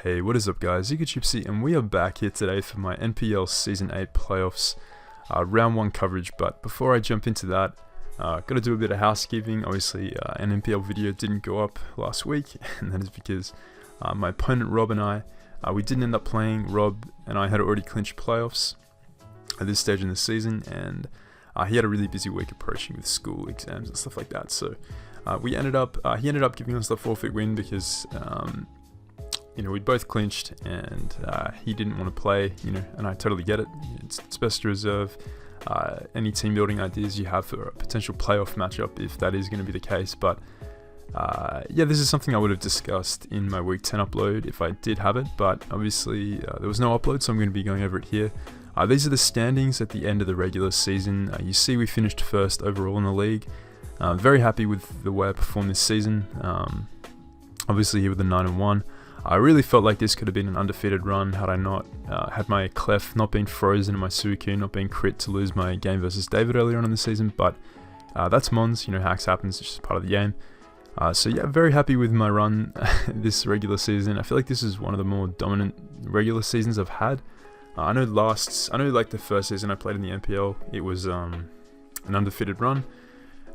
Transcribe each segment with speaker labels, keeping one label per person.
Speaker 1: Hey, what is up guys, Gypsy, and we are back here today for my NPL Season 8 playoffs round 1 coverage. But before I jump into that, gotta do a bit of housekeeping. Obviously an NPL video didn't go up last week, and that is because my opponent Rob and I, we didn't end up playing. Rob and I had already clinched playoffs at this stage in the season, and he had a really busy week approaching with school exams and stuff like that. So he ended up giving us the forfeit win because we'd both clinched, and he didn't want to play, and I totally get it. It's best to reserve any team building ideas you have for a potential playoff matchup if that is going to be the case. But yeah, this is something I would have discussed in my week 10 upload if I did have it, but obviously there was no upload, so I'm going to be going over it here. These are the standings at the end of the regular season. You see we finished first overall in the league. Very happy with the way I performed this season. Obviously here with the 9-1. I really felt like this could have been an undefeated run had I not had my clef not been frozen and my Suiku not being crit to lose my game versus David earlier on in the season. But that's Mons, hacks happens, it's just part of the game. So yeah, very happy with my run this regular season. I feel like this is one of the more dominant regular seasons I've had. I know like the first season I played in the NPL, it was an undefeated run,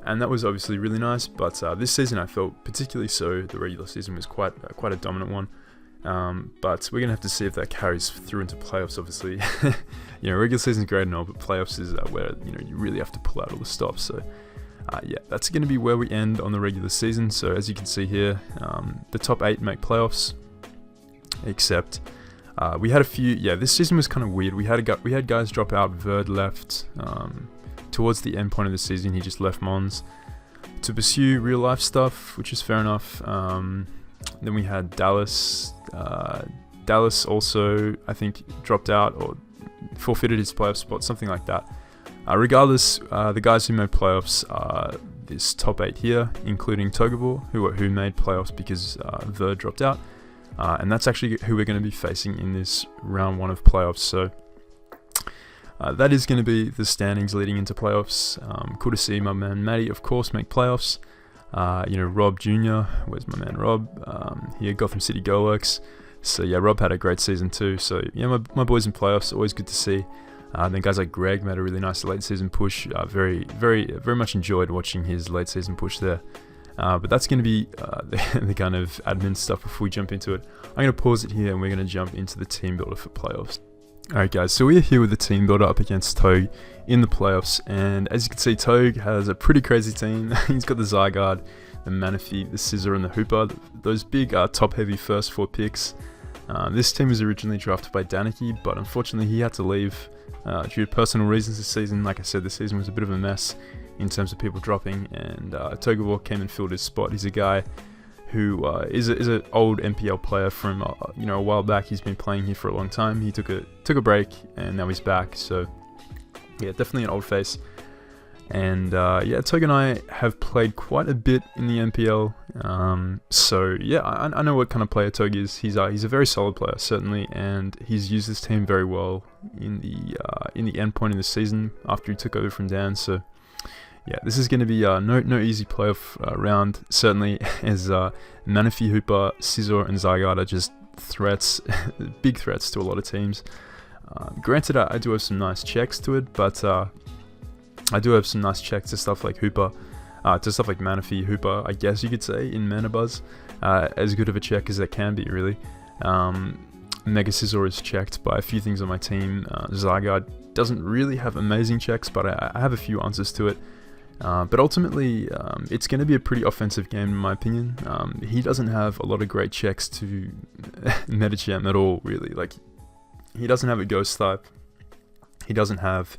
Speaker 1: and that was obviously really nice. But this season I felt particularly so. The regular season was quite a dominant one. But we're gonna have to see if that carries through into playoffs. Obviously, regular season's great and all, but playoffs is where you really have to pull out all the stops. So yeah, that's gonna be where we end on the regular season. So as you can see here, the top 8 make playoffs, except we had a few. Yeah, this season was kind of weird. We had guys drop out. Verd left. Towards the end point of the season, he just left Mons to pursue real life stuff, which is fair enough. Then we had Dallas. Dallas also, I think, dropped out or forfeited his playoff spot, something like that. Regardless, the guys who made playoffs are this top 8 here, including Togobor, who made playoffs because Verd dropped out. And that's actually who we're going to be facing in this round 1 of playoffs. So that is going to be the standings leading into playoffs. Cool to see my man Matty, of course, make playoffs. Rob Jr., where's my man Rob? Here, Gotham City Girlworks. So yeah, Rob had a great season too. So yeah, my boys in playoffs, always good to see. Then guys like Greg made a really nice late season push. Very much enjoyed watching his late season push there. But that's going to be the kind of admin stuff before we jump into it. I'm going to pause it here and we're going to jump into the team builder for playoffs. Alright guys, so we're here with the team builder up against Togue in the playoffs, and as you can see, Togue has a pretty crazy team. He's got the Zygarde, the Manaphy, the Scizor, and the Hooper, those big top-heavy first 4 picks. This team was originally drafted by Daniki, but unfortunately he had to leave due to personal reasons this season. Like I said, this season was a bit of a mess in terms of people dropping, and Togobor came and filled his spot. He's a guy who is an old NPL player from a while back. He's been playing here for a long time. He took a break and now he's back. So yeah, definitely an old face. And yeah, Togue and I have played quite a bit in the NPL. So yeah, I know what kind of player Togue is. He's a very solid player, certainly, and he's used this team very well in the end point of the season after he took over from Dan. So yeah, this is going to be no easy playoff round, certainly, as Manaphy, Hooper, Scizor, and Zygarde are just threats, big threats to a lot of teams. Granted, I do have some nice checks to it, but I do have some nice checks to stuff like Hooper, to stuff like Manaphy, Hooper, I guess you could say, in Mana Buzz. As good of a check as that can be, really. Mega Scizor is checked by a few things on my team. Zygarde doesn't really have amazing checks, but I have a few answers to it. But ultimately, it's going to be a pretty offensive game in my opinion. He doesn't have a lot of great checks to Medicham at all, really. Like, he doesn't have a Ghost type. He doesn't have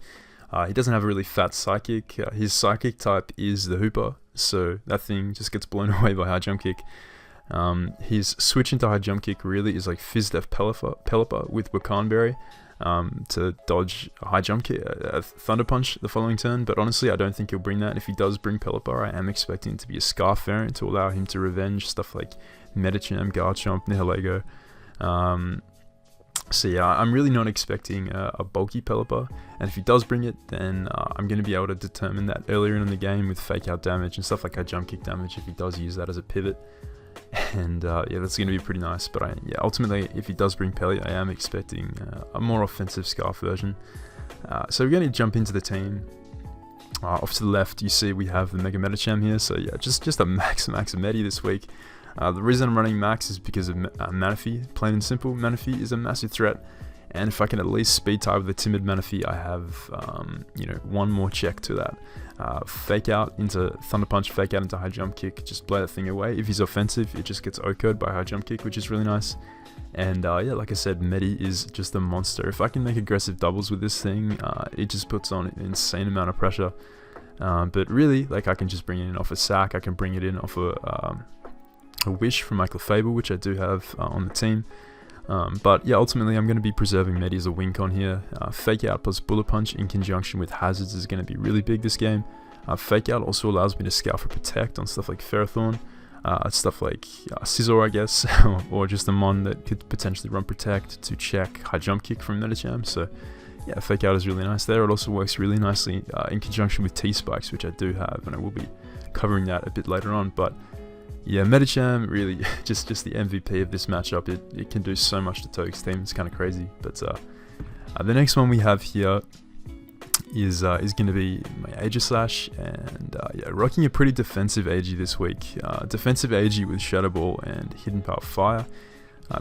Speaker 1: a really fat Psychic. His Psychic type is the Hooper, so that thing just gets blown away by High Jump Kick. His switch into High Jump Kick really is like Fizdef Pelipper with Wakanberry. To dodge a High Jump Kick, a Thunder Punch the following turn, but honestly I don't think he'll bring that. If he does bring Pelipper, I am expecting it to be a Scarf variant to allow him to revenge stuff like Medicham, Garchomp, Nihilego. So yeah, I'm really not expecting a bulky Pelipper, and if he does bring it, then I'm going to be able to determine that earlier in the game with Fake Out damage and stuff like High Jump Kick damage if he does use that as a pivot. And yeah, that's going to be pretty nice. But yeah, ultimately, if he does bring Pelly, I am expecting a more offensive Scarf version. So we're going to jump into the team. Off to the left, you see we have the Mega Medicham here. So yeah, just a max Medi this week. The reason I'm running max is because of Manaphy, plain and simple. Manaphy is a massive threat. And if I can at least speed tie with the timid Manaphy, I have, one more check to that. Fake out into Thunder Punch, fake out into High Jump Kick, just blow that thing away. If he's offensive, it just gets OHKO'd by High Jump Kick, which is really nice. And yeah, like I said, Medi is just a monster. If I can make aggressive doubles with this thing, it just puts on an insane amount of pressure. But really, like, I can just bring it in off a sack, I can bring it in off a Wish from Michael Fable, which I do have on the team. But yeah, ultimately I'm going to be preserving Medi as a win con here. Fake out plus Bullet Punch in conjunction with Hazards is going to be really big this game. Fake out also allows me to scout for Protect on stuff like Ferrothorn, stuff like Scizor, I guess, or just a Mon that could potentially run Protect to check High Jump Kick from Medicham. So yeah, Fake out is really nice there. It also works really nicely in conjunction with T-Spikes, which I do have, and I will be covering that a bit later on. But yeah, Medicham really just the MVP of this matchup. It can do so much to Toge's team. It's kind of crazy. But the next one we have here is going to be my Aegislash, and yeah, rocking a pretty defensive AG this week. Defensive AG with Shadow Ball and Hidden Power Fire.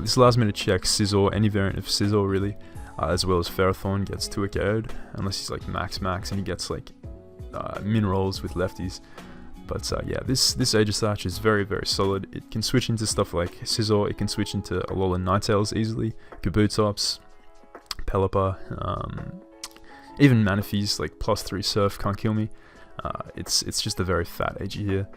Speaker 1: This allows me to check Scizor, any variant of Scizor really, as well as Ferrothorn gets 2 KO'd, unless he's like max and he gets like min rolls with lefties. But yeah, this Aegislash is very solid. It can switch into stuff like Scizor, it can switch into Alolan Ninetales easily, Kabutops, Pelipper, even Manaphy's like +3 Surf can't kill me. It's just a very fat AG here.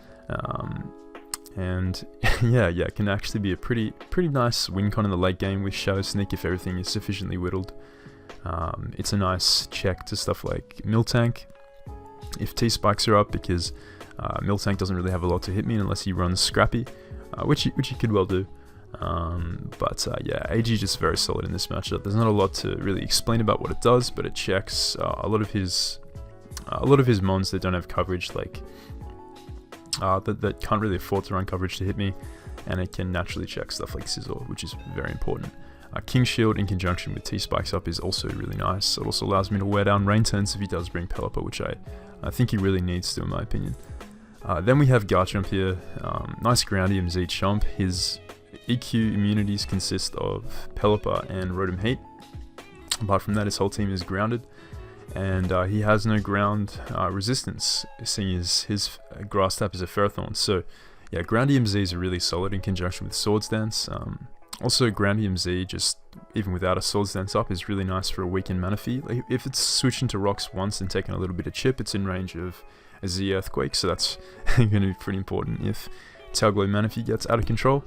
Speaker 1: And yeah, it can actually be a pretty nice win con in the late game with Shadow Sneak if everything is sufficiently whittled. It's a nice check to stuff like Miltank if T-Spikes are up, because Miltank doesn't really have a lot to hit me unless he runs Scrappy, which he could well do. But yeah, AG is just very solid in this matchup. There's not a lot to really explain about what it does, but it checks a lot of his mons that don't have coverage, like that can't really afford to run coverage to hit me, and it can naturally check stuff like Scizor, which is very important. King Shield in conjunction with T-Spikes up is also really nice. It also allows me to wear down Rain Turns if he does bring Pelipper, which I think he really needs to, in my opinion. Then we have Garchomp here. Nice Groundium Z Chomp. His EQ immunities consist of Pelipper and Rotom Heat. Apart from that, his whole team is grounded, and he has no ground resistance, seeing as his grass type is a Ferrothorn. So yeah, Groundium Z is really solid in conjunction with Swords Dance. Also, Groundium Z, just even without a Swords Dance up, is really nice for a weakened Manaphy. Like, if it's switching to rocks once and taking a little bit of chip, it's in range of a Z Earthquake, so that's going to be pretty important if Tailglow Manaphy gets out of control.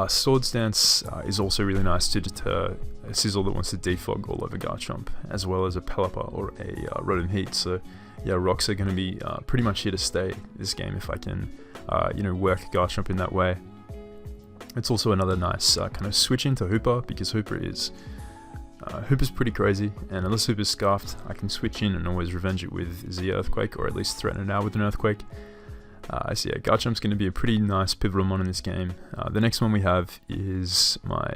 Speaker 1: Swords Dance is also really nice to deter a Sizzle that wants to defog all over Garchomp, as well as a Pelipper or a Rotom Heat. So yeah, rocks are going to be pretty much here to stay this game if I can work Garchomp in that way. It's also another nice kind of switch into Hooper, because Hooper's pretty crazy, and unless Hooper's Scarfed, I can switch in and always revenge it with Z Earthquake, or at least threaten it out with an Earthquake. So yeah, Garchomp's going to be a pretty nice pivotal mon in this game. The next one we have is my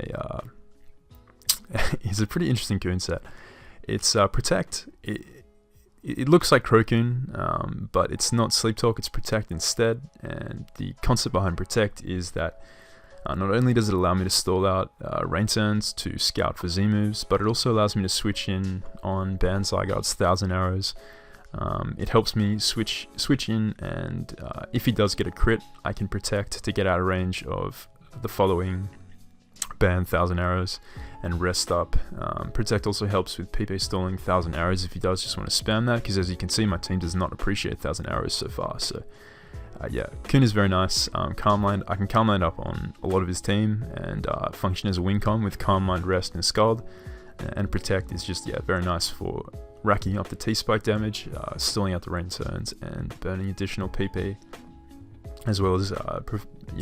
Speaker 1: is a pretty interesting Goon set. It's Protect. It looks like Crocoon, but it's not Sleep Talk, it's Protect instead. And the concept behind Protect is that not only does it allow me to stall out Rain Turns to scout for Z moves, but it also allows me to switch in on Ban Zygarde's 1000 Arrows. It helps me switch in, and if he does get a crit, I can Protect to get out of range of the following Ban 1000 Arrows and rest up. Protect also helps with PP stalling 1000 Arrows if he does just want to spam that, because as you can see, my team does not appreciate 1000 Arrows so far. So yeah, Kun is very nice. Calm Mind, I can Calm Mind up on a lot of his team and function as a win con with Calm Mind, Rest, and Scald. And Protect is just, yeah, very nice for racking up the T-Spike damage, stalling out the Rain Turns, and burning additional PP, as well as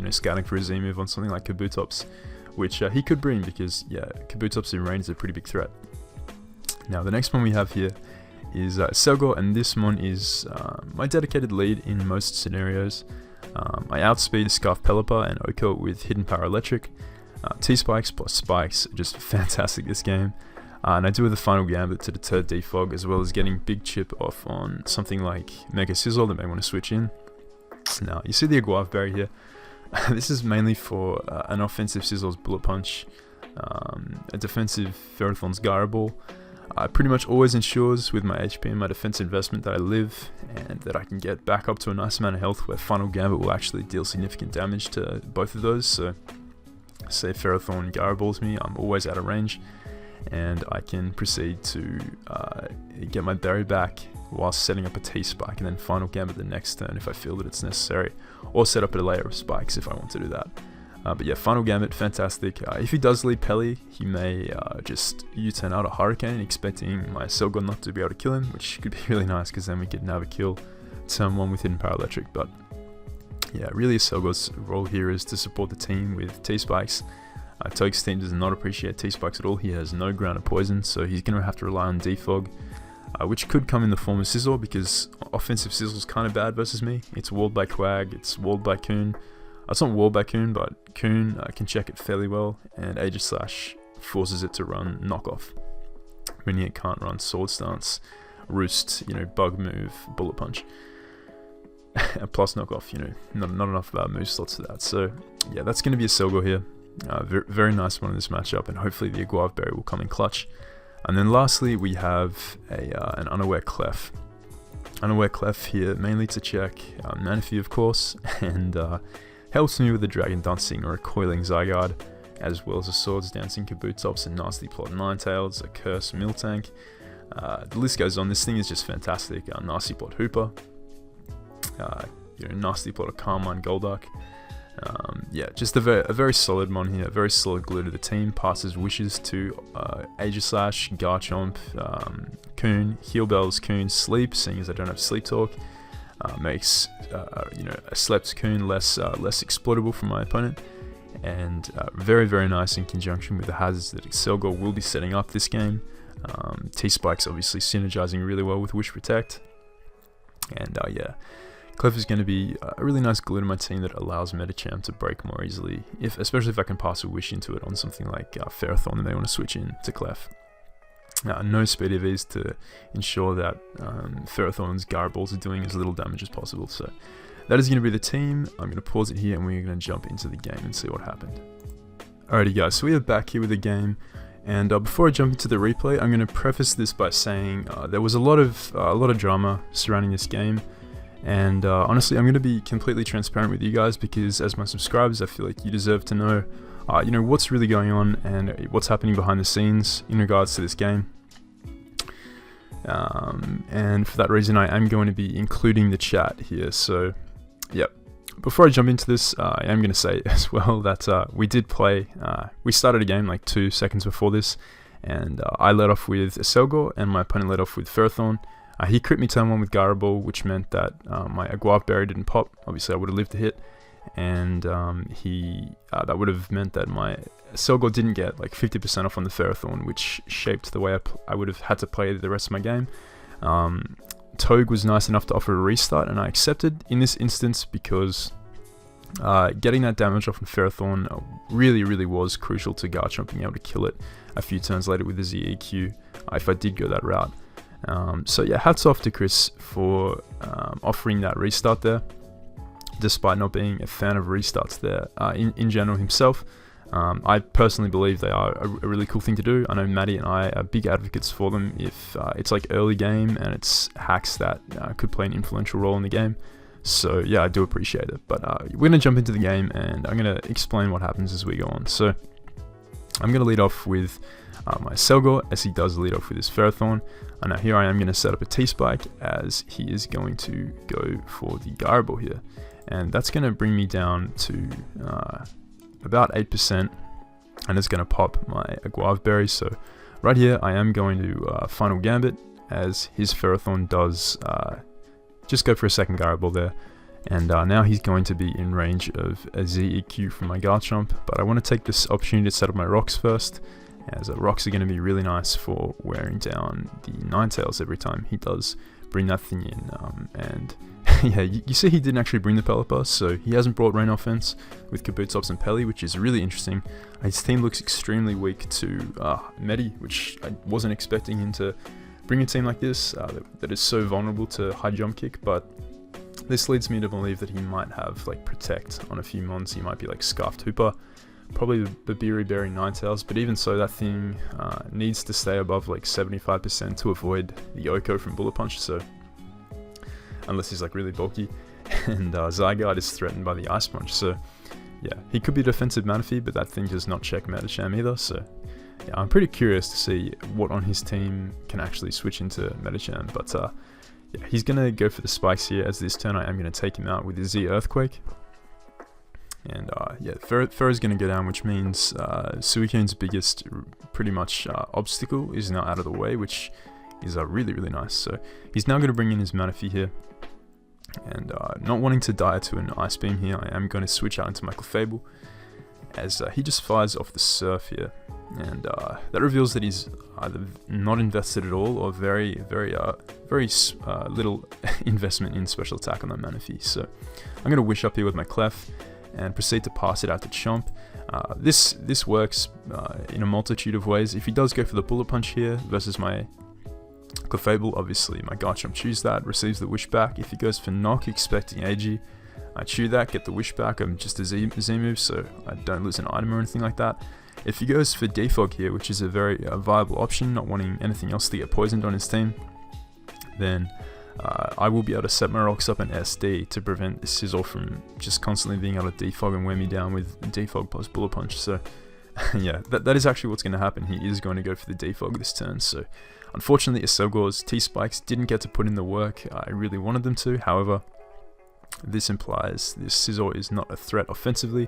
Speaker 1: scouting for a Z move on something like Kabutops, which he could bring, because yeah, Kabutops in range is a pretty big threat. Now the next one we have here is Selgor, and this mon is my dedicated lead in most scenarios. I outspeed Scarf Pelipper and Oko with Hidden Power Electric. T-Spikes plus Spikes are just fantastic this game. And I do with the Final Gambit to deter Defog, as well as getting Big Chip off on something like Mega Sizzle that may want to switch in. Now, you see the Aguave Berry here. This is mainly for an offensive Sizzle's Bullet Punch, a defensive Ferrothorn's Gyro Ball. Pretty much always ensures with my HP and my defense investment that I live, and that I can get back up to a nice amount of health where Final Gambit will actually deal significant damage to both of those. So, say Ferrothorn Gyro Balls me, I'm always out of range, and I can proceed to get my berry back while setting up a T-Spike, and then Final Gambit the next turn if I feel that it's necessary, or set up a layer of spikes if I want to do that. But yeah, Final Gambit, fantastic. If he does lead Pelly, he may just U-turn out a Hurricane, expecting my Selgon not to be able to kill him, which could be really nice, because then we could have a kill turn 1 with Hidden Power Electric. But yeah, really Selgon's role here is to support the team with T-Spikes. Toge's team does not appreciate T-Spikes at all. He has no ground of poison, so he's going to have to rely on Defog, which could come in the form of Sizzle, because offensive Sizzle's kind of bad versus me. It's walled by Quag, it's walled by Coon. It's not walled by Coon, but Coon can check it fairly well, and Aegislash forces it to run Knockoff, meaning it can't run Sword Stance, Roost, Bug Move, Bullet Punch. Plus Knockoff, not enough move slots for that. So yeah, that's going to be a Selgo here. Very nice one in this matchup, and hopefully the Aguave Berry will come in clutch. And then lastly, we have an Unaware Clef. Unaware Clef here, mainly to check Manaphy, of course, and helps me with a Dragon Dancing or a Coiling Zygarde, as well as a Swords Dancing Kabutops, a Nasty Plot Ninetales, a Curse Miltank. The list goes on. This thing is just fantastic. Nasty Plot Hooper, Nasty Plot of Carmine Golduck. Yeah, just a very solid mon here, a very solid glue to the team. Passes wishes to Aegislash, Garchomp, Coon, Heal Bells, Coon, Sleep, seeing as I don't have Sleep Talk. Makes a slept Coon less exploitable for my opponent, and very nice in conjunction with the hazards that Excelgor will be setting up this game. T-Spike's obviously synergizing really well with Wish Protect, and yeah, Clef is going to be a really nice glue to my team that allows Medicham to break more easily, especially if I can pass a Wish into it on something like Ferrothorn and they want to switch in to Clef. No speed EVs to ensure that Ferrothorn's Gyro Balls are doing as little damage as possible. So that is going to be the team. I'm going to pause it here, and we're going to jump into the game and see what happened. Alrighty guys, so we are back here with the game, and before I jump into the replay, I'm going to preface this by saying there was a lot of drama surrounding this game, and honestly, I'm going to be completely transparent with you guys, because as my subscribers, I feel like you deserve to know what's really going on and what's happening behind the scenes in regards to this game. And for that reason, I am going to be including the chat here. So, yep. Before I jump into this, I am going to say as well that we did play. We started a game like 2 seconds before this, and I led off with Excelgor, and my opponent led off with Ferrothorn. He crit me turn 1 with Gyro Ball, which meant that my Aguave Berry didn't pop. Obviously, I would have lived to hit. And that would have meant that my Selgor didn't get like 50% off on the Ferrothorn, which shaped the way I would have had to play the rest of my game. Toge was nice enough to offer a restart, and I accepted in this instance because getting that damage off on Ferrothorn really was crucial to Garchomp being able to kill it a few turns later with the ZEQ if I did go that route. So yeah, hats off to Kris for offering that restart there, despite not being a fan of restarts there in general himself. I personally believe they are a really cool thing to do. I know Maddie and I are big advocates for them if it's like early game and it's hacks that could play an influential role in the game. So yeah, I do appreciate it. But we're going to jump into the game, and I'm going to explain what happens as we go on. So I'm going to lead off with my Selgor, as he does lead off with his Ferrothorn. And now here I am going to set up a T-Spike, as he is going to go for the Gyro Ball here. And that's going to bring me down to about 8%, and it's going to pop my Aguave Berry. So right here I am going to Final Gambit, as his Ferrothorn does just go for a second Gyro Ball there. And now he's going to be in range of a ZEQ from my Garchomp, but I want to take this opportunity to set up my Rocks first, as Rocks are going to be really nice for wearing down the Ninetales every time he does bring that thing in. And yeah, you see he didn't actually bring the Pelipper, so he hasn't brought Rain Offense with Kabutops and Pelly, which is really interesting. His team looks extremely weak to Medi, which I wasn't expecting him to bring a team like this that is so vulnerable to high jump kick, but this leads me to believe that he might have like Protect on a few mons. He might be like Scarfed Hooper, probably the Beery Berry Ninetales, but even so, that thing needs to stay above like 75% to avoid the Oko from Bullet Punch, so unless he's like really bulky, and Zygarde is threatened by the Ice Punch, so yeah, he could be defensive Manaphy, but that thing does not check Medicham either, so yeah, I'm pretty curious to see what on his team can actually switch into Medicham, but yeah, he's going to go for the spikes here, as this turn I am going to take him out with his Z Earthquake. And yeah, Ferro's going to go down, which means Suicune's biggest pretty much obstacle is now out of the way, which is really, really nice. So he's now going to bring in his Manaphy here. And not wanting to die to an Ice Beam here, I am going to switch out into my Clefable, as he just fires off the Surf here. And that reveals that he's either not invested at all or very little investment in special attack on that Manaphy. So I'm going to Wish Up here with my Clef and proceed to pass it out to Chomp. This works in a multitude of ways. If he does go for the Bullet Punch here versus my Clefable, obviously my Garchomp chews that, receives the Wish back. If he goes for Knock, expecting AG, I chew that, get the Wish back. I'm just a Z move, so I don't lose an item or anything like that. If he goes for Defog here, which is a very viable option, not wanting anything else to get poisoned on his team, then I will be able to set my rocks up an SD to prevent the Sizzle from just constantly being able to defog and wear me down with Defog plus Bullet Punch. So yeah, that is actually what's going to happen. He is going to go for the Defog this turn. So unfortunately, Aselgor's T-Spikes didn't get to put in the work I really wanted them to. However, this implies this Sizzle is not a threat offensively.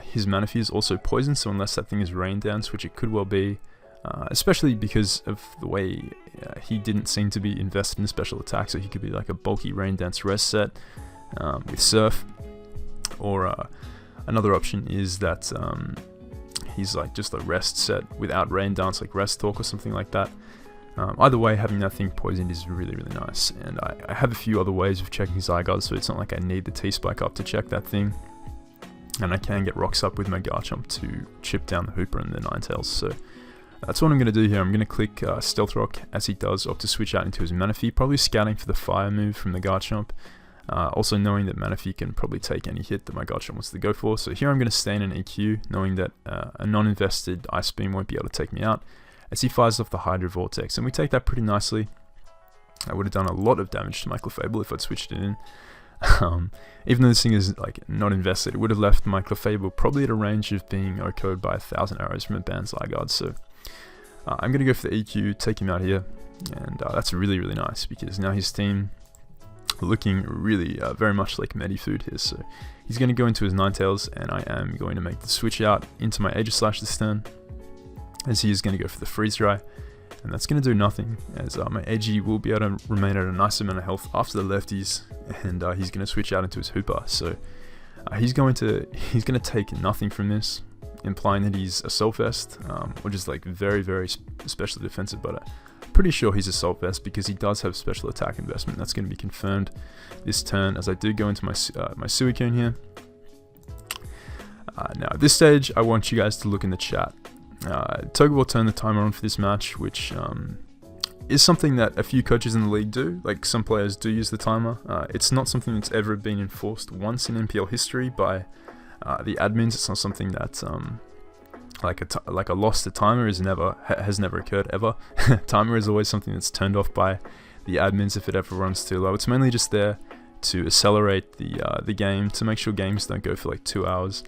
Speaker 1: His Manaphy is also poisoned, so unless that thing is Rain Dance, which it could well be, especially because of the way he didn't seem to be invested in special attack, so he could be like a bulky Rain Dance rest set with Surf, or another option is that he's like just a rest set without Rain Dance, like Rest Talk or something like that. Either way, having that thing poisoned is really, really nice, and I have a few other ways of checking Zygarde, so it's not like I need the T-Spike up to check that thing. And I can get rocks up with my Garchomp to chip down the Hooper and the Ninetales. So that's what I'm going to do here. I'm going to click Stealth Rock as he does, opt to switch out into his Manaphy, probably scouting for the Fire move from the Garchomp. Also knowing that Manaphy can probably take any hit that my Garchomp wants to go for. So here I'm going to stay in an EQ, knowing that a non-invested Ice Beam won't be able to take me out, as he fires off the Hydro Vortex. And we take that pretty nicely. I would have done a lot of damage to my Clefable if I'd switched it in. Even though this thing is like not invested, it would have left my Clefable probably at a range of being OHKO'd by 1,000 arrows from a banned Zygarde. So I'm going to go for the EQ, take him out here, and that's really, really nice, because now his team looking really very much like Medifood here. So he's going to go into his Ninetales, and I am going to make the switch out into my Aegislash this turn, as he is going to go for the Freeze Dry. And that's going to do nothing, as my AG will be able to remain at a nice amount of health after the lefties, and he's going to switch out into his Hooper. So he's going to take nothing from this, implying that he's Assault Vest, which is like very, very specially defensive, but I'm pretty sure he's Assault Vest because he does have special attack investment. That's going to be confirmed this turn, as I do go into my Suicune here. Now at this stage, I want you guys to look in the chat. Toga will turn the timer on for this match, which is something that a few coaches in the league do. Like, some players do use the timer. It's not something that's ever been enforced once in NPL history by the admins. It's not something that like a loss to timer has never occurred ever. Timer is always something that's turned off by the admins if it ever runs too low. It's mainly just there to accelerate the game, to make sure games don't go for like 2 hours.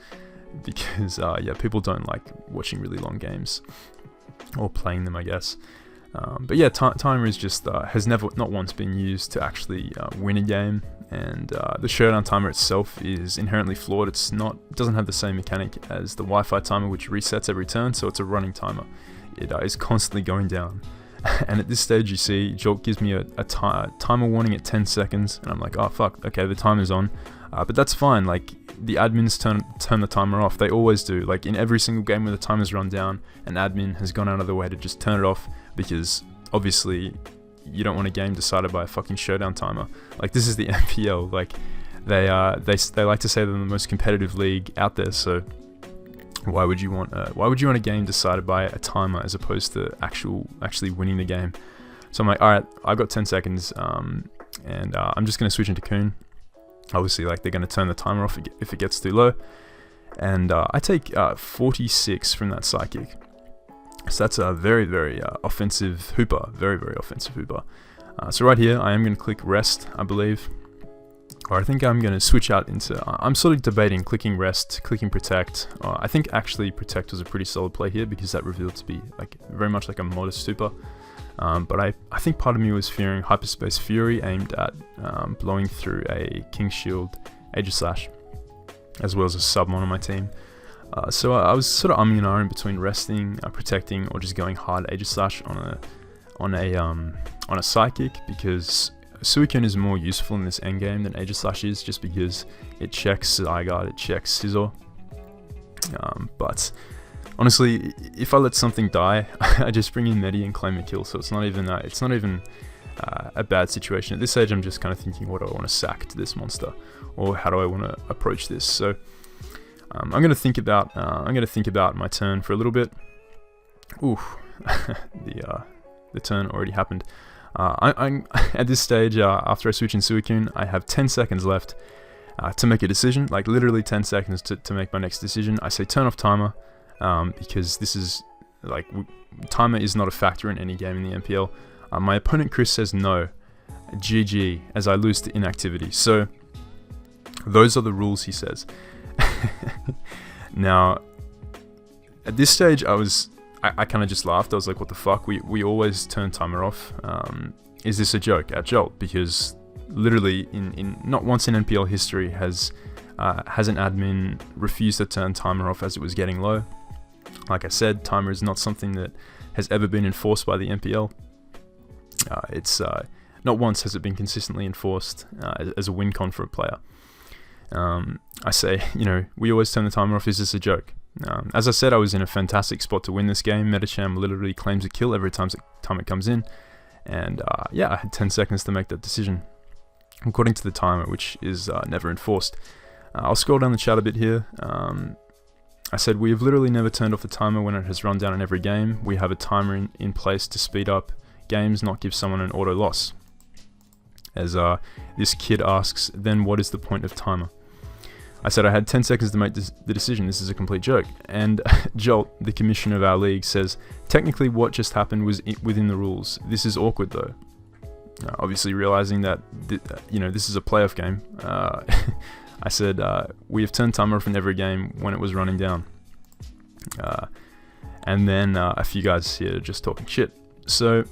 Speaker 1: Because yeah, people don't like watching really long games or playing them, I guess. But yeah, timer is just has not once been used to actually win a game, and the showdown timer itself is inherently flawed. It doesn't have the same mechanic as the Wi-Fi timer, which resets every turn, so it's a running timer. It is constantly going down. And at this stage, you see Jolk gives me a timer warning at 10 seconds, and I'm like, oh fuck, okay, the timer's on. But that's fine. Like, the admins turn the timer off. They always do. Like, in every single game where the timer's run down, an admin has gone out of the way to just turn it off, because obviously you don't want a game decided by a fucking showdown timer. Like, this is the NPL. Like, they like to say they're the most competitive league out there. So why would you want a game decided by a timer as opposed to actually winning the game? So I'm like, all right, I've got 10 seconds, and I'm just gonna switch into Coon. Obviously, like, they're gonna turn the timer off if it gets too low, and I take 46 from that psychic. So that's a very, very offensive hooper, very, very offensive hooper. So right here, I am gonna click rest, I believe. Or I think I'm going to switch out into... I'm sort of debating clicking rest, clicking protect. I think actually protect was a pretty solid play here because that revealed to be like very much like a modest super. But I think part of me was fearing Hyperspace Fury aimed at blowing through a King Shield Aegislash, as well as a sub-mon on my team. So I was sort of umming and ahhing between resting, protecting, or just going hard Aegislash on a psychic, because Suicune is more useful in this endgame than Aegislash is, just because it checks Zygarde, it checks Scizor. But honestly, if I let something die, I just bring in Medi and claim a kill. So it's not even a bad situation. At this stage, I'm just kind of thinking, what do I want to sack to this monster, or how do I want to approach this? So I'm going to think about my turn for a little bit. Ooh, the turn already happened. I'm at this stage, after I switch in Suicune, I have 10 seconds left to make a decision, like literally 10 seconds to make my next decision. I say turn off timer, because this is, like, timer is not a factor in any game in the NPL. My opponent Kris says no, GG, as I lose to inactivity. So those are the rules, he says. Now, at this stage, I kind of just laughed. I was like, what the fuck? We always turn timer off. Is this a joke at Jolt? Because literally in not once in NPL history has an admin refused to turn timer off as it was getting low. Like I said, timer is not something that has ever been enforced by the NPL. It's not once has it been consistently enforced as a win con for a player. I say, we always turn the timer off. Is this a joke? As I said, I was in a fantastic spot to win this game. Metacham literally claims a kill every time it comes in. And yeah, I had 10 seconds to make that decision, according to the timer, which is never enforced. I'll scroll down the chat a bit here. I said, we have literally never turned off the timer when it has run down in every game. We have a timer in place to speed up games, not give someone an auto loss. As this kid asks, then what is the point of timer? I said I had 10 seconds to make the decision. This is a complete joke. And Jolt, the commissioner of our league, says, technically what just happened was within the rules. This is awkward though. Obviously realizing that, this is a playoff game. I said, we have turned timer off in every game when it was running down. And then a few guys here just talking shit. So,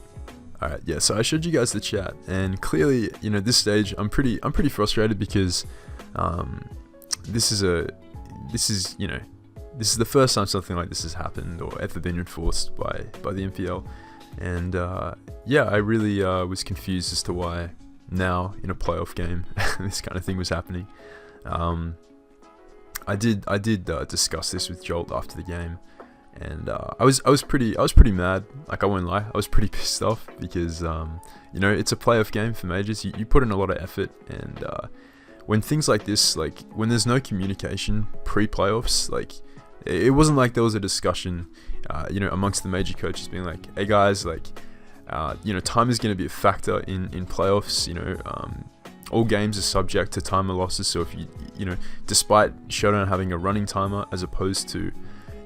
Speaker 1: alright, yeah, so I showed you guys the chat. And clearly, this stage, I'm pretty frustrated because... This is the first time something like this has happened or ever been enforced by the NPL, and yeah, I really was confused as to why now in a playoff game this kind of thing was happening. I did discuss this with Jolt after the game, and I was pretty mad. Like, I won't lie, I was pretty pissed off because it's a playoff game for majors. You put in a lot of effort, and when things like this, like when there's no communication pre-playoffs, like it wasn't like there was a discussion, amongst the major coaches being like, hey guys, like, time is going to be a factor in playoffs. All games are subject to timer losses. So if despite Showdown having a running timer as opposed to,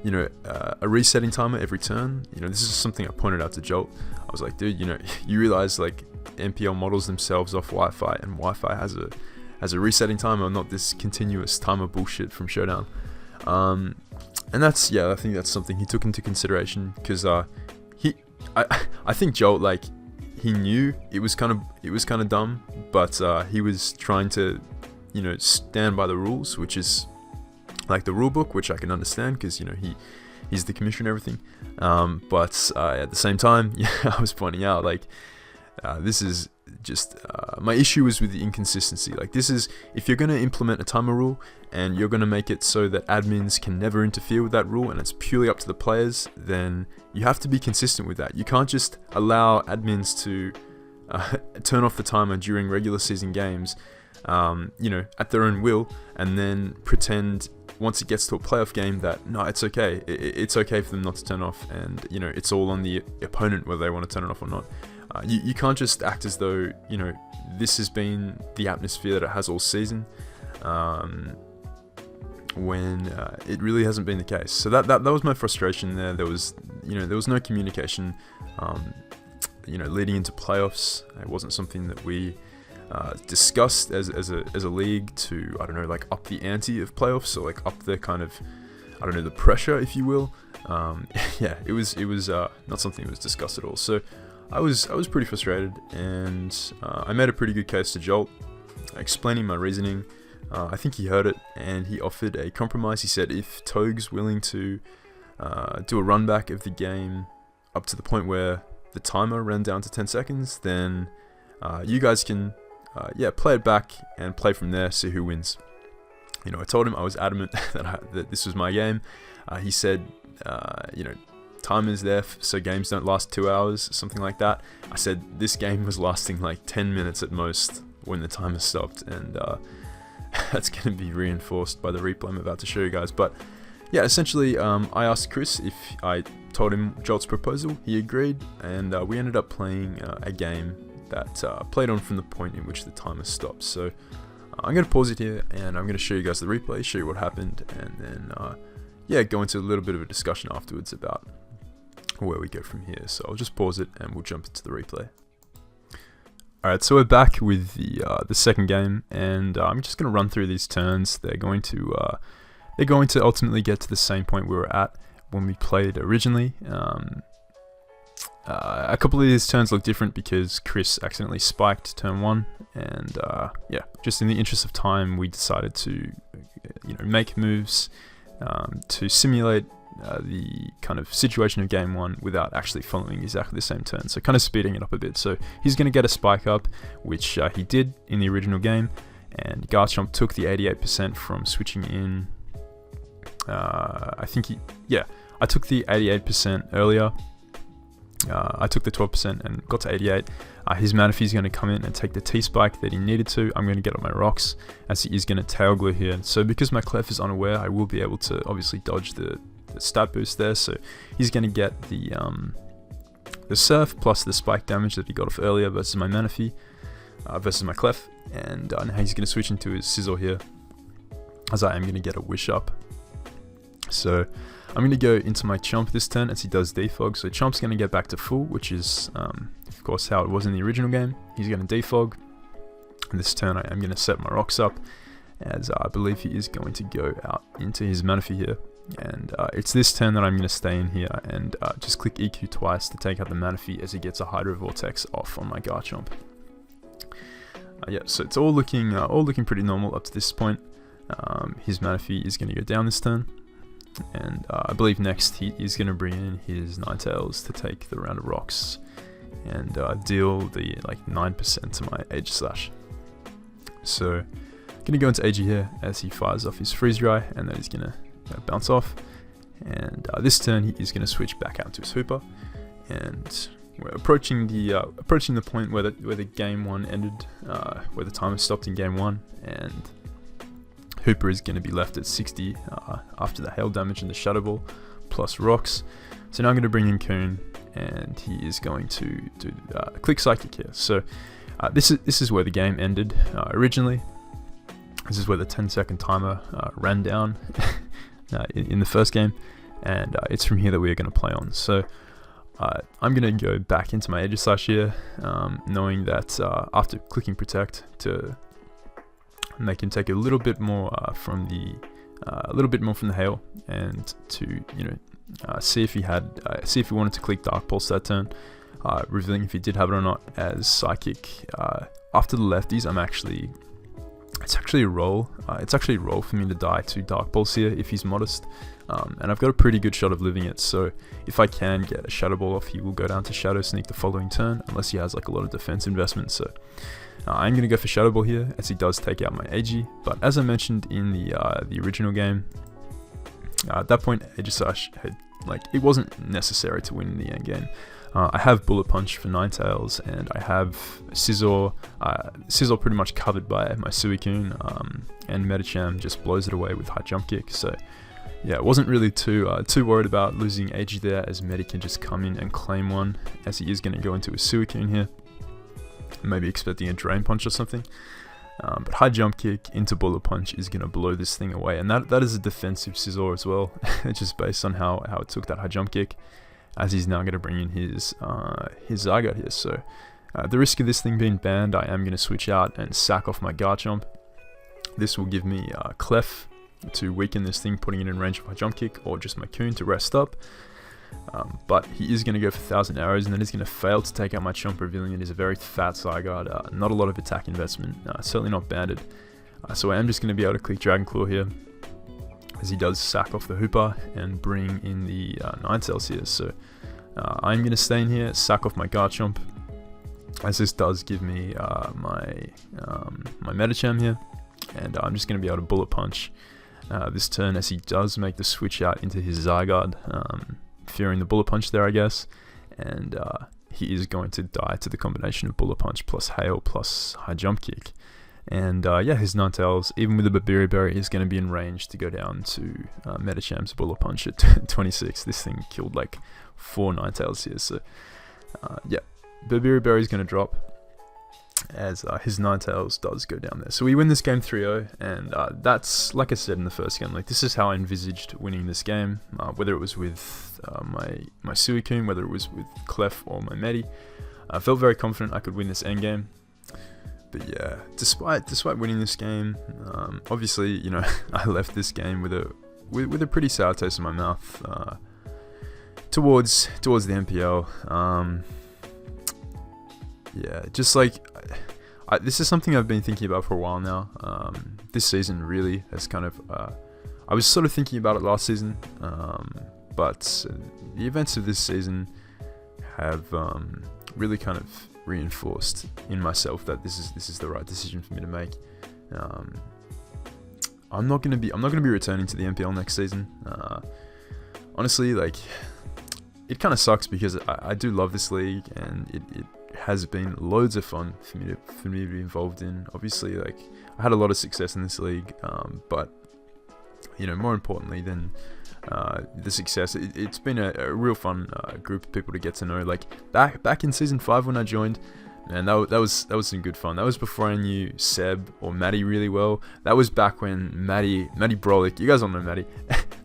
Speaker 1: a resetting timer every turn, this is something I pointed out to Jolt. I was like, dude, you realize like NPL models themselves off Wi-Fi, and Wi-Fi has a resetting timer, not this continuous timer bullshit from Showdown. And that's, yeah, I think that's something he took into consideration, because I think Jolt, like, he knew it was kind of dumb, but he was trying to stand by the rules, which is like the rule book, which I can understand because he's the commissioner and everything. But at the same time, yeah, I was pointing out, like, this is just my issue is with the inconsistency. Like, this is, if you're going to implement a timer rule and you're going to make it so that admins can never interfere with that rule and it's purely up to the players, then you have to be consistent with that. You can't just allow admins to turn off the timer during regular season games, at their own will, and then pretend once it gets to a playoff game that no, it's okay. It's okay for them not to turn off, and it's all on the opponent whether they want to turn it off or not. You can't just act as though this has been the atmosphere that it has all season, when it really hasn't been the case. So that was my frustration there. There was no communication, leading into playoffs. It wasn't something that we discussed as a league to, I don't know, like up the ante of playoffs, so like up the kind of, I don't know, the pressure, if you will. It was not something that was discussed at all. So I was pretty frustrated, and I made a pretty good case to Jolt, explaining my reasoning. I think he heard it, and he offered a compromise. He said if Toge's willing to do a run back of the game up to the point where the timer ran down to 10 seconds, then you guys can play it back and play from there, see who wins. I told him I was adamant that this was my game. He said, timer's there so games don't last 2 hours, something like that. I said this game was lasting like 10 minutes at most when the timer stopped, and that's going to be reinforced by the replay I'm about to show you guys. But yeah, essentially, I asked Kris if I told him Jolt's proposal. He agreed, and we ended up playing a game that played on from the point in which the timer stopped. So I'm going to pause it here, and I'm going to show you guys the replay, show you what happened, and then go into a little bit of a discussion afterwards about where we go from here. So I'll just pause it, and we'll jump into the replay. Alright, so we're back with the second game, and I'm just going to run through these turns. They're going to ultimately get to the same point we were at when we played originally. A couple of these turns look different because Kris accidentally spiked turn 1, and just in the interest of time, we decided to make moves to simulate the kind of situation of game 1 without actually following exactly the same turn, so kind of speeding it up a bit. So he's going to get a spike up, which he did in the original game, and Garchomp took the 88% from switching in. I took the 88% earlier. I took the 12% and got to 88. His Manaphy's going to come in and take the T-Spike that he needed to. I'm going to get on my rocks, as he is going to Tail Glue here. So because my Clef is unaware, I will be able to obviously dodge the stat boost there. So he's going to get the Surf plus the Spike damage that he got off earlier versus my Manaphy, versus my Clef. And now he's going to switch into his Sizzle here, as I am going to get a Wish up. So I'm going to go into my Chomp this turn as he does Defog. So Chomp's going to get back to full, which is, of course, how it was in the original game. He's going to Defog. And this turn I am going to set my rocks up, as I believe he is going to go out into his Manaphy here. And it's this turn that I'm going to stay in here and just click EQ twice to take out the Manaphy as he gets a Hydro Vortex off on my Garchomp. So it's all looking pretty normal up to this point. His Manaphy is going to go down this turn. And I believe next he is going to bring in his Ninetales to take the round of rocks and deal the 9% to my Age Slash. So I'm going to go into AG here as he fires off his Freeze Dry, and then he's going to bounce off. And this turn he is going to switch back out to his Hooper, and we're approaching the point where the game 1 ended, where the timer stopped in game 1, and Hooper is going to be left at 60 after the hail damage and the Shadow Ball plus rocks. So now I'm going to bring in Coon, and he is going to do Click Psychic here. So this is where the game ended originally. This is where the 10-second timer ran down in the first game, and it's from here that we are going to play on. So I'm going to go back into my Aegis Slash here, knowing that after clicking Protect to make him take a little bit more from the hail, and to see if he wanted to click Dark Pulse that turn, revealing if he did have it or not. As Psychic after the lefties, it's actually a roll. It's actually a roll for me to die to Dark Pulse here if he's modest, and I've got a pretty good shot of living it. So if I can get a Shadow Ball off, he will go down to Shadow Sneak the following turn, unless he has a lot of defense investment. So I'm going to go for Shadow Ball here, as he does take out my AG. But as I mentioned in the original game, At that point, Aegisash had, like, it wasn't necessary to win in the end game. I have Bullet Punch for Ninetales, and I have Scizor. Scizor pretty much covered by my Suicune, and Medicham just blows it away with High Jump Kick. So yeah, wasn't really too worried about losing Agi there, as Medi can just come in and claim one, as he is going to go into a Suicune here. Maybe expecting a Drain Punch or something. But High Jump Kick into Bullet Punch is going to blow this thing away. And that is a defensive Scizor as well, just based on how it took that High Jump Kick, as he's now going to bring in his Zygarde here. So the risk of this thing being banned, I am going to switch out and sack off my Garchomp. This will give me Clef to weaken this thing, putting it in range of High Jump Kick, or just my Coon to rest up. But he is going to go for 1,000 arrows, and then he's going to fail to take out my Chomp, revealing it is a very fat Zygarde. Not a lot of attack investment, certainly not banded. So I am just going to be able to click Dragon Claw here, as he does sack off the Hooper and bring in the Ninetales here. So I'm going to stay in here, sack off my Garchomp, as this does give me my Medicham here, and I'm just going to be able to Bullet Punch this turn, as he does make the switch out into his Zygarde, fearing the Bullet Punch there, I guess, and he is going to die to the combination of Bullet Punch plus Hail plus High Jump Kick. And yeah, his Ninetales, even with the Babiri Berry, is going to be in range to go down to Medicham's Bullet Punch at 26. This thing killed like 4 Ninetales here, so yeah, Babiri Berry is going to drop, as his Ninetales does go down there. So we win this game 3-0, and that's, like I said in the first game, like, this is how I envisaged winning this game, whether it was with my Suicune, whether it was with Clef or my Medi. I felt very confident I could win this endgame. But yeah, despite winning this game, obviously, you know, I left this game with a pretty sour taste in my mouth towards the NPL. Yeah, just like, this is something I've been thinking about for a while now. This season really has kind of, I was sort of thinking about it last season, but the events of this season have really kind of reinforced in myself that this is the right decision for me to make. I'm not gonna be returning to the NPL next season. Honestly, like, it kind of sucks, because I do love this league, and it has been loads of fun for me to be involved in. Obviously, like, I had a lot of success in this league, but you know, more importantly than the success, it's been a real fun group of people to get to know. Like, back in season 5 when I joined, man, that was some good fun. That was before I knew Seb or Maddie really well. That was back when Maddie Brolick, you guys all know Maddie.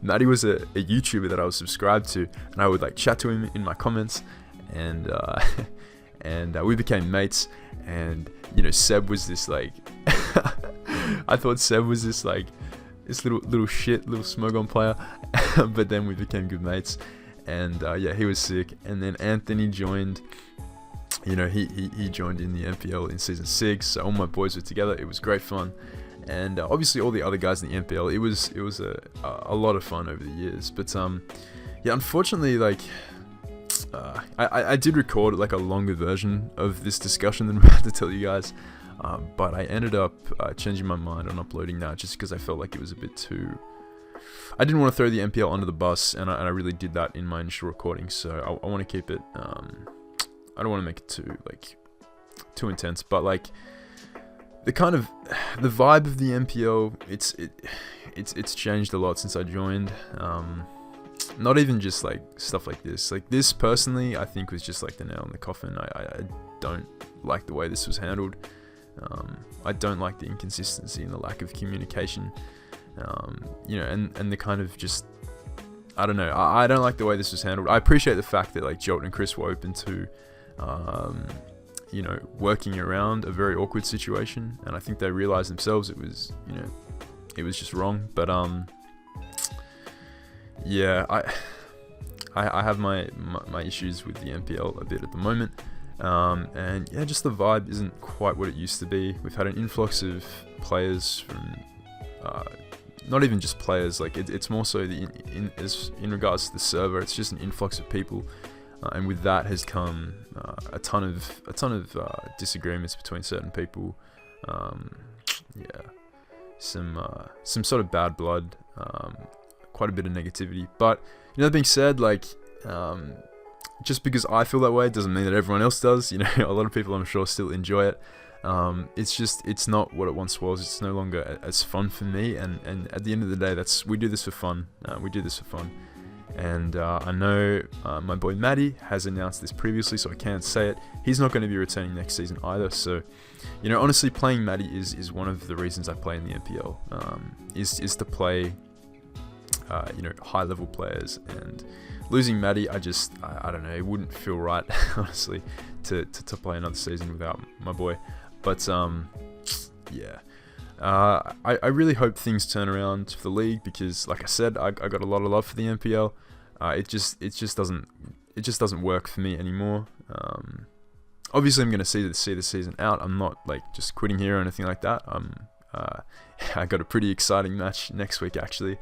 Speaker 1: Maddie was a YouTuber that I was subscribed to, and I would like chat to him in my comments, and we became mates. And you know, Seb was this like I thought Seb was this like this little Smogon player, but then we became good mates, and yeah, he was sick. And then Anthony joined. You know, he joined in the NPL in season 6, so all my boys were together. It was great fun, and obviously all the other guys in the NPL. It was a lot of fun over the years. But yeah, unfortunately, like, I did record like a longer version of this discussion than I'm about to tell you guys, but I ended up changing my mind on uploading now, just because I felt like it was a bit too. I didn't want to throw the NPL under the bus, and I really did that in my initial recording. So I want to keep it. I don't want to make it too intense, but like the vibe of the NPL, it's changed a lot since I joined. Not even just like stuff like this. Like, this personally, I think was just like the nail in the coffin. I don't like the way this was handled. I don't like the inconsistency and the lack of communication. You know, and the kind of just, I don't know. I don't like the way this was handled. I appreciate the fact that like Jolt and Kris were open to, you know, working around a very awkward situation, and I think they realized themselves it was, you know, it was just wrong. But yeah, I have my issues with the NPL a bit at the moment, and yeah, just the vibe isn't quite what it used to be. We've had an influx of players from, not even just players, like it's more so in regards to the server. It's just an influx of people. And with that has come a ton of disagreements between certain people. Yeah, some sort of bad blood, quite a bit of negativity. But that being said, like, just because I feel that way doesn't mean that everyone else does. A lot of people, I'm sure, still enjoy it. It's not what it once was. It's no longer as fun for me. And at the end of the day, we do this for fun. And I know my boy Matty has announced this previously, so I can't say it. He's not going to be returning next season either. So, honestly, playing Matty is one of the reasons I play in the NPL. Is to play, high level players. And losing Matty, I don't know. It wouldn't feel right, honestly, to play another season without my boy. But yeah. I really hope things turn around for the league, because, like I said, I got a lot of love for the NPL. It just doesn't work for me anymore. Obviously, I'm gonna see the season out. I'm not like just quitting here or anything like that. I got a pretty exciting match next week, actually.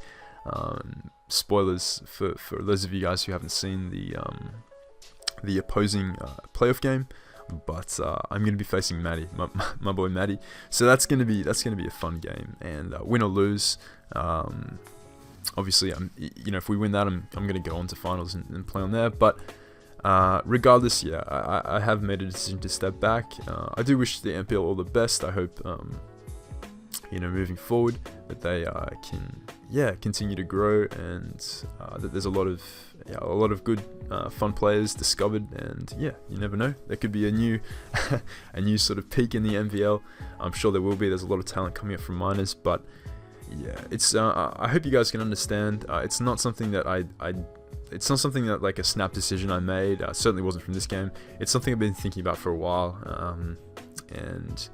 Speaker 1: Spoilers for those of you guys who haven't seen the opposing playoff game. But I'm gonna be facing Matty, my boy Matty. So that's gonna be a fun game, and win or lose. Obviously, if we win that, I'm gonna go on to finals and play on there. But regardless, yeah, I have made a decision to step back. I do wish the NPL all the best. I hope moving forward that they can continue to grow, and that there's a lot of good fun players discovered. And yeah, you never know, there could be a new sort of peak in the NPL. I'm sure there will be. There's a lot of talent coming up from minors, but yeah, it's I hope you guys can understand. It's not something that it's not something that like a snap decision I made. Certainly wasn't from this game. It's something I've been thinking about for a while, and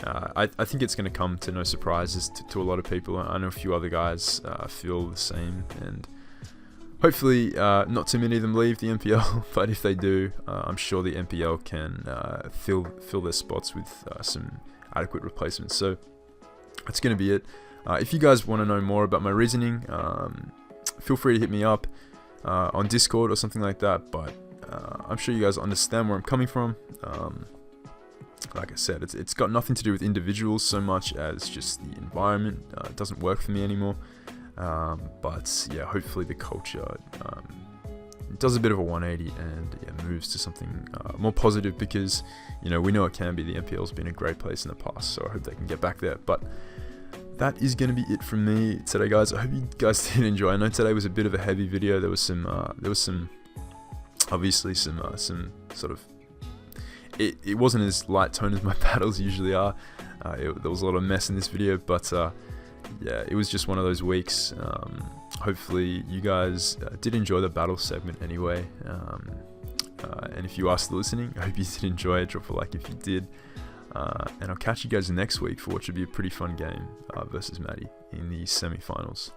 Speaker 1: I think it's going to come to no surprises to a lot of people. I know a few other guys feel the same, and hopefully not too many of them leave the NPL, but if they do, I'm sure the NPL can fill their spots with some adequate replacements. So that's going to be it. If you guys want to know more about my reasoning, feel free to hit me up on Discord or something like that, but I'm sure you guys understand where I'm coming from. Like I said, it's got nothing to do with individuals so much as just the environment. It doesn't work for me anymore. But yeah, hopefully the culture does a bit of a 180 and moves to something more positive, because we know it can be. The NPL's been a great place in the past, so I hope they can get back there. But that is going to be it from me today, guys. I hope you guys did enjoy. I know today was a bit of a heavy video. There was some obviously some sort of, it wasn't as light tone as my battles usually are. There was a lot of mess in this video, but yeah, it was just one of those weeks. Hopefully you guys did enjoy the battle segment anyway. And if you are still listening, I hope you did enjoy it. Drop a like if you did. And I'll catch you guys next week for what should be a pretty fun game versus Matty in the semi-finals.